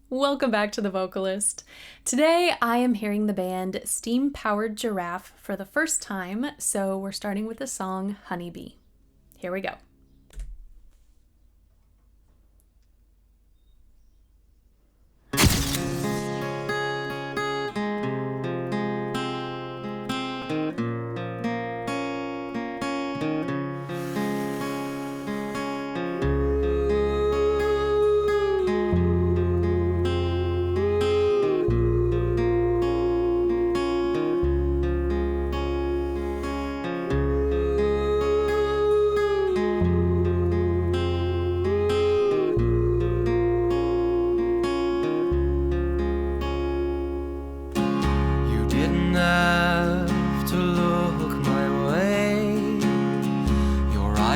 Welcome back to The Vocalist. Today I am hearing the band Steam Powered Giraffe for the first time, so we're starting with the song Honeybee. Here we go.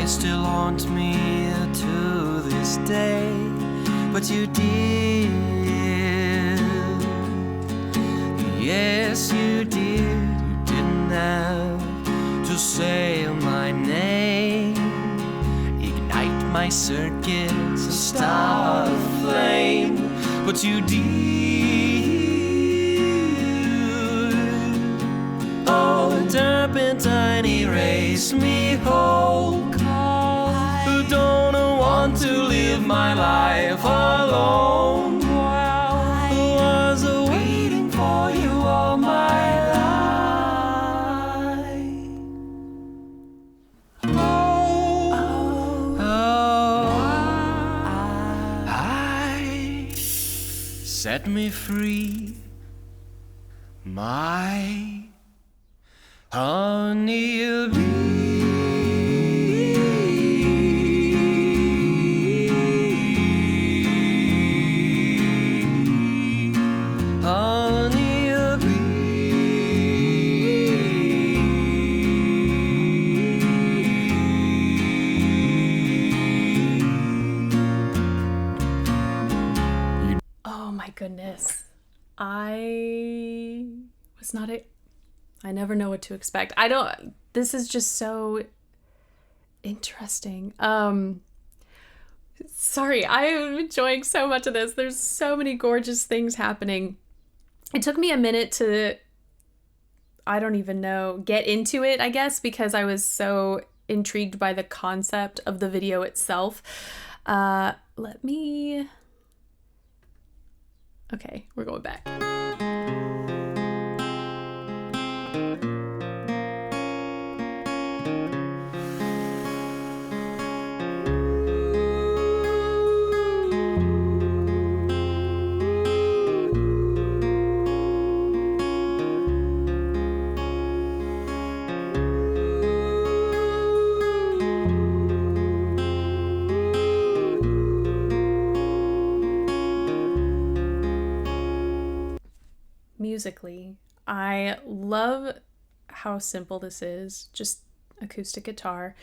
Still haunt me to this day, but you did. Yes, you did. You didn't have to say my name, ignite my circuits and start a flame, but you did. Oh, the turpentine erased me whole. Don't want to live my life alone. I was waiting for you all my life. I set me free, my honeybee. Goodness. I never know what to expect. This is just so interesting. Sorry, I am enjoying so much of this. There's so many gorgeous things happening. It took me a minute to, I don't even know, get into it, I guess, because I was so intrigued by the concept of the video itself. Okay, we're going back. Musically, I love how simple this is, just acoustic guitar.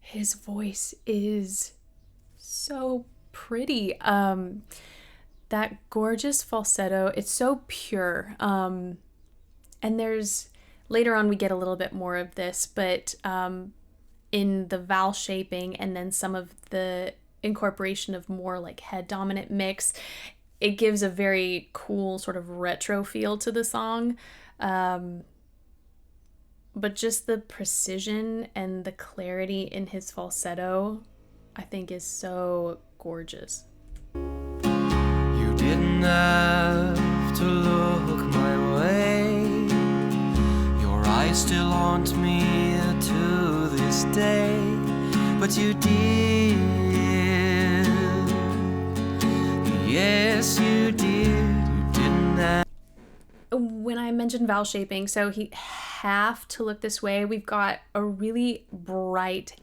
His voice is so pretty. That gorgeous falsetto, it's so pure. And later on we get a little bit more of this, but in the vowel shaping and then some of the incorporation of more like head dominant mix, it gives a very cool sort of retro feel to the song. But just the precision and the clarity in his falsetto, I think is so gorgeous. You didn't have to look my way. Your eyes still haunt me to this day, but you did. Yes, you did. You didn't have. When I mentioned vowel shaping, so he have to look this way. We've got a really bright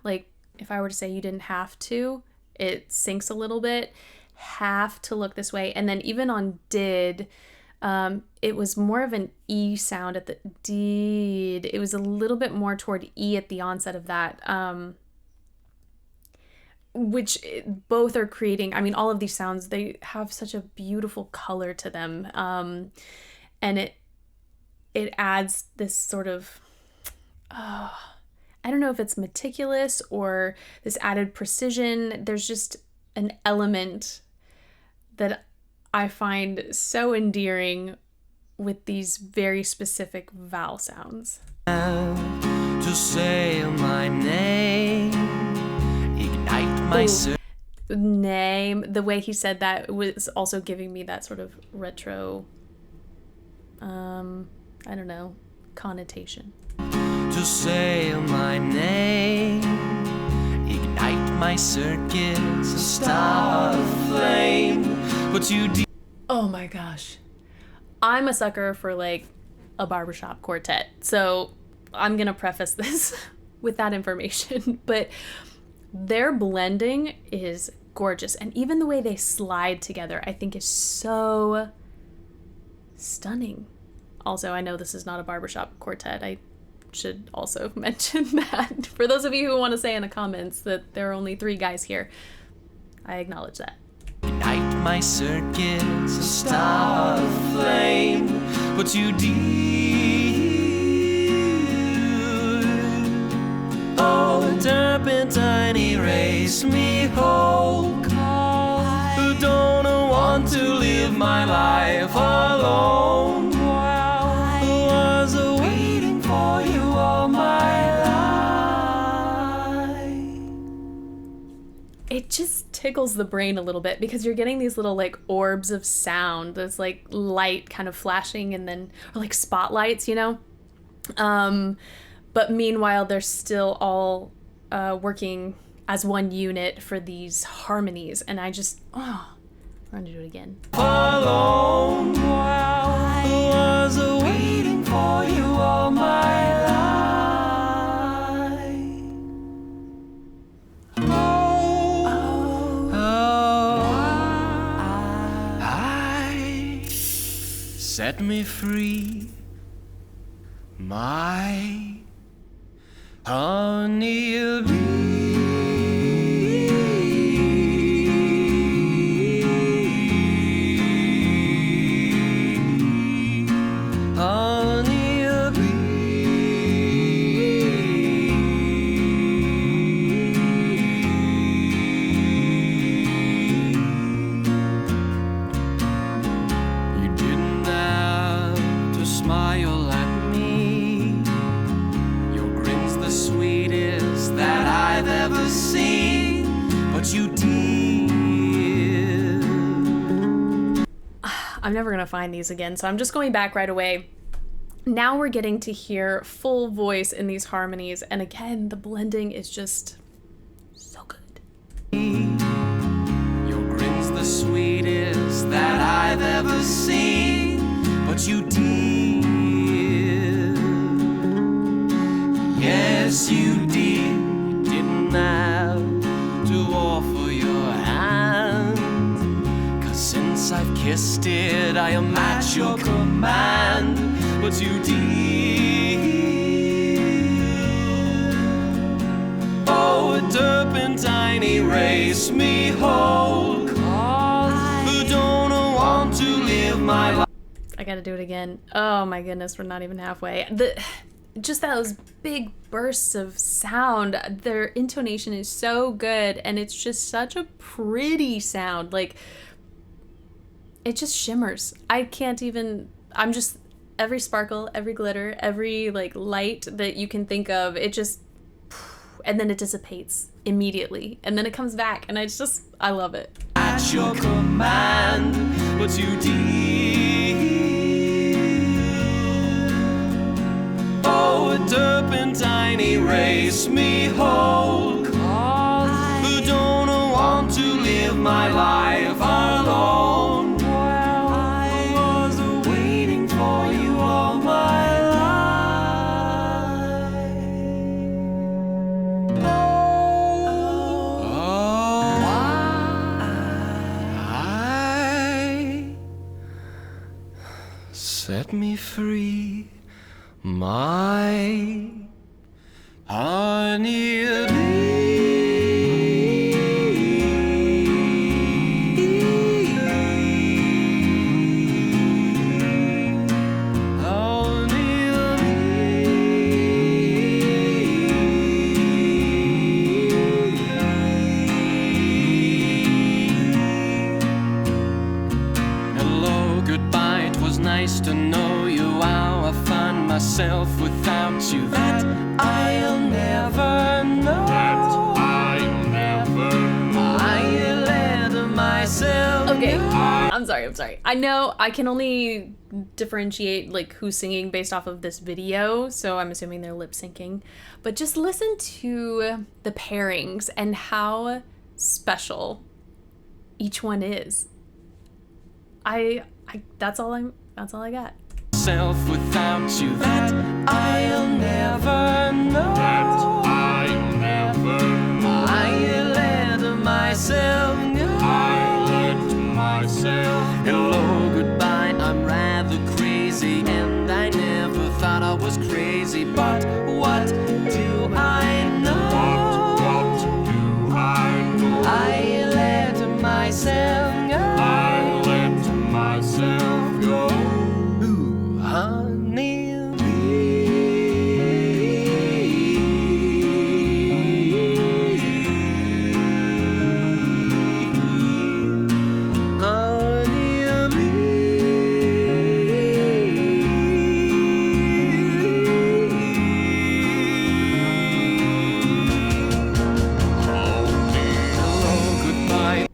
like if I were to say you didn't have to, it sinks a little bit. Have to look this way. And then even on did, it was more of an E sound at the did. It was a little bit more toward E at the onset of that. Which both are creating, I mean, all of these sounds, they have such a beautiful color to them. And it adds this sort of, I don't know if it's meticulous or this added precision. There's just an element that I find so endearing with these very specific vowel sounds. To say my name, ignite my name. The way he said that was also giving me that sort of retro, I don't know, connotation. To say my name, ignite my circuits, start a flame. But you oh my gosh. I'm a sucker for like a barbershop quartet. So I'm going to preface this with that information. But their blending is gorgeous. And even the way they slide together, I think is so stunning. Also, I know this is not a barbershop quartet. I should also mention that. For those of you who want to say in the comments that there are only 3 guys here, I acknowledge that. Ignite my circuits, start a flame. But you do. Oh, turpentine erase me whole. Who don't want to live my life alone. Who was waiting for you all my life. It just tickles the brain a little bit because you're getting these little like orbs of sound. There's like light kind of flashing and then, or like spotlights, you know? But meanwhile, they're still all working as one unit for these harmonies. And I just, I'm going to do it again. Alone, I was waiting for you all my life. Set me free, my honeybee. I'm never going to find these again, so I'm just going back right away. Now we're getting to hear full voice in these harmonies, and again, the blending is just so good. Your grin's the sweetest that I've ever seen, but you did. Yes, you did. You didn't have to offer your hand, 'cause since I've kissed it, I am at your command. But you did. Oh, a turpentine erase me whole. 'Cause who don't want to live my life. I gotta do it again. Oh my goodness, we're not even halfway. Just those big bursts of sound, their intonation is so good, and it's just such a pretty sound. Like, it just shimmers. Every sparkle, every glitter, every like light that you can think of, it just, and then it dissipates immediately, and then it comes back, and I love it. At your command, but you did. Oh, a turpentine erase me whole. 'Cause who don't want to live my life alone. Set me free, my honeybee. nice to know you. How I find myself without you. That I'll never know. That I'll never know. I let myself. Okay, I'm sorry. I know I can only differentiate like who's singing based off of this video, so I'm assuming they're lip syncing. But just listen to the pairings and how special each one is. That's all I got. Self without you, that I'll never know. That I'll never know. I let myself go. I let myself go. Hello, goodbye, I'm rather crazy, and I never thought I was crazy, but what do I know? What do I know? I let myself go. I let myself go. Ooh, honey.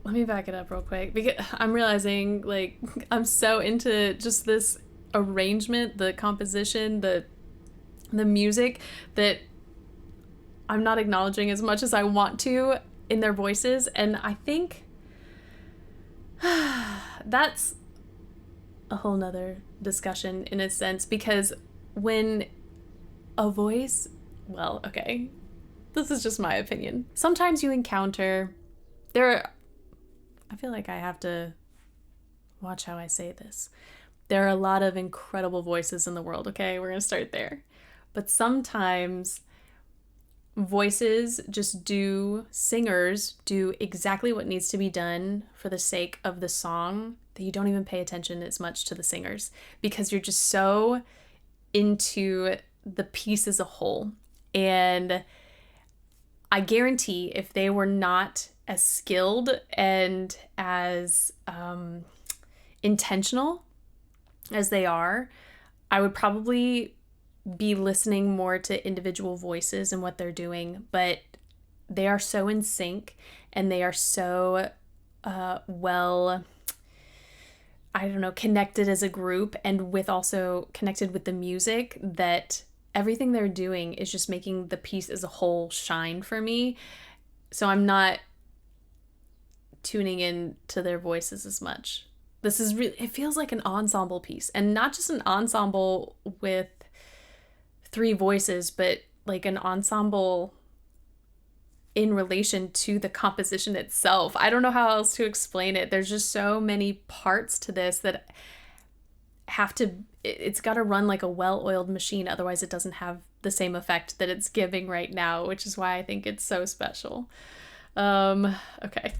Let me back it up real quick because I'm realizing like I'm so into just this arrangement, the composition, the music, that I'm not acknowledging as much as I want to in their voices. And I think that's a whole nother discussion in a sense, because when a voice, well, okay, this is just my opinion. Sometimes you encounter, I feel like I have to watch how I say this. There are a lot of incredible voices in the world, okay? We're gonna start there. But sometimes singers do exactly what needs to be done for the sake of the song that you don't even pay attention as much to the singers because you're just so into the piece as a whole. And I guarantee if they were not as skilled and as intentional as they are, I would probably be listening more to individual voices and what they're doing. But they are so in sync and they are so connected as a group, and also connected with the music, that everything they're doing is just making the piece as a whole shine for me. So I'm not tuning in to their voices as much. This is really, it feels like an ensemble piece, and not just an ensemble with 3 voices, but like an ensemble in relation to the composition itself. I don't know how else to explain it. There's just so many parts to this that it's got to run like a well-oiled machine, otherwise it doesn't have the same effect that it's giving right now, which is why I think it's so special. Okay.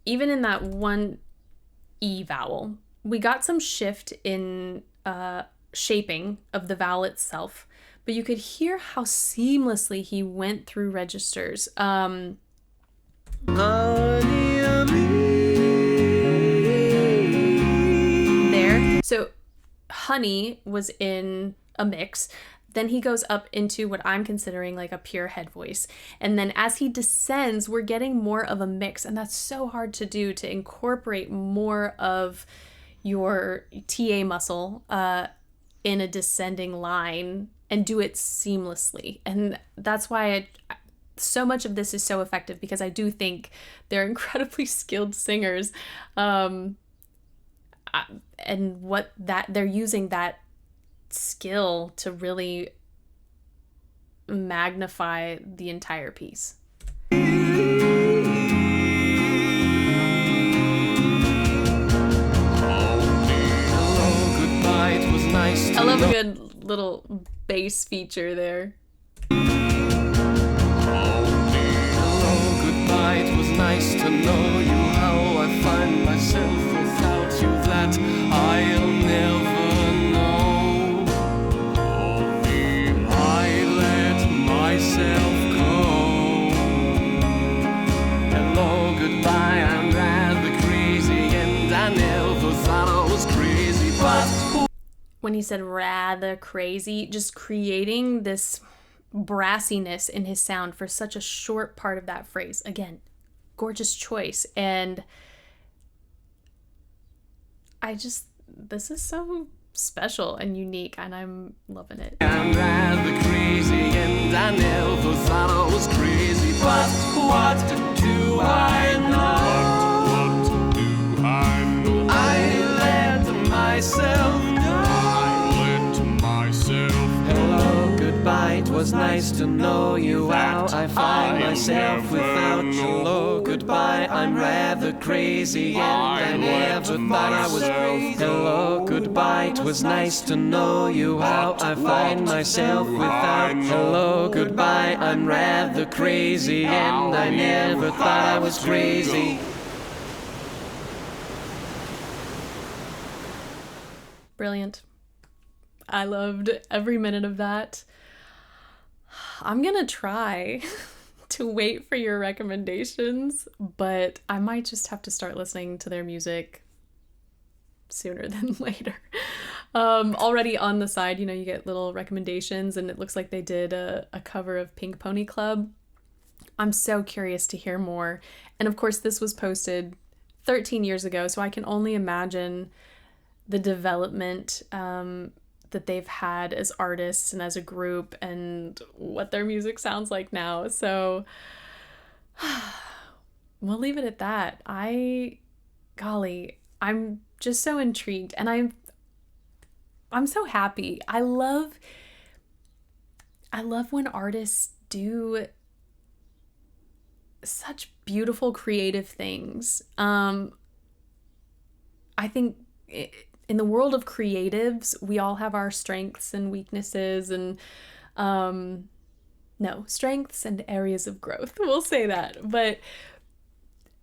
Even in that one E vowel, we got some shift in shaping of the vowel itself, but you could hear how seamlessly he went through registers. There. So honey was in a mix. Then he goes up into what I'm considering like a pure head voice. And then as he descends, we're getting more of a mix. And that's so hard to do, to incorporate more of your TA muscle in a descending line and do it seamlessly. And that's why so much of this is so effective, because I do think they're incredibly skilled singers. And they're using that skill to really magnify the entire piece. I love a good little bass feature there. It was nice to know you. How I find myself without you, that I'll never know. I let myself go. when he said rather crazy, just creating this brassiness in his sound for such a short part of that phrase. Again, gorgeous choice. And this is so special and unique, and I'm loving it. I'm rather crazy, and I never thought I was crazy. But what do I know? What do I know? I let myself know. Hello, goodbye, 'twas nice to know you. How I find myself without you. Hello, goodbye, I'm rather crazy, and I never thought I was crazy. Hello, goodbye, 'twas nice to know you. How I find myself without you. Hello, goodbye, I'm rather crazy, and I never thought I was crazy. Brilliant. I loved every minute of that. I'm gonna try to wait for your recommendations, but I might just have to start listening to their music sooner than later. Already on the side, you get little recommendations, and it looks like they did a cover of Pink Pony Club. I'm so curious to hear more. And of course, this was posted 13 years ago, so I can only imagine the development that they've had as artists and as a group, and what their music sounds like now. So we'll leave it at that. I'm just so intrigued, and I'm so happy. I love when artists do such beautiful creative things. I think in the world of creatives, we all have our strengths and weaknesses, and strengths and areas of growth. We'll say that. But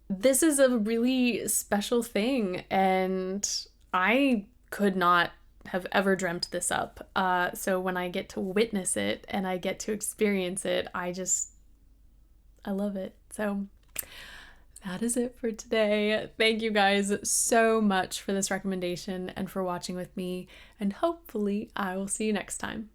this is a really special thing, and I could not have ever dreamt this up. So when I get to witness it and I get to experience it, I love it. So that is it for today. Thank you guys so much for this recommendation and for watching with me, and hopefully I will see you next time.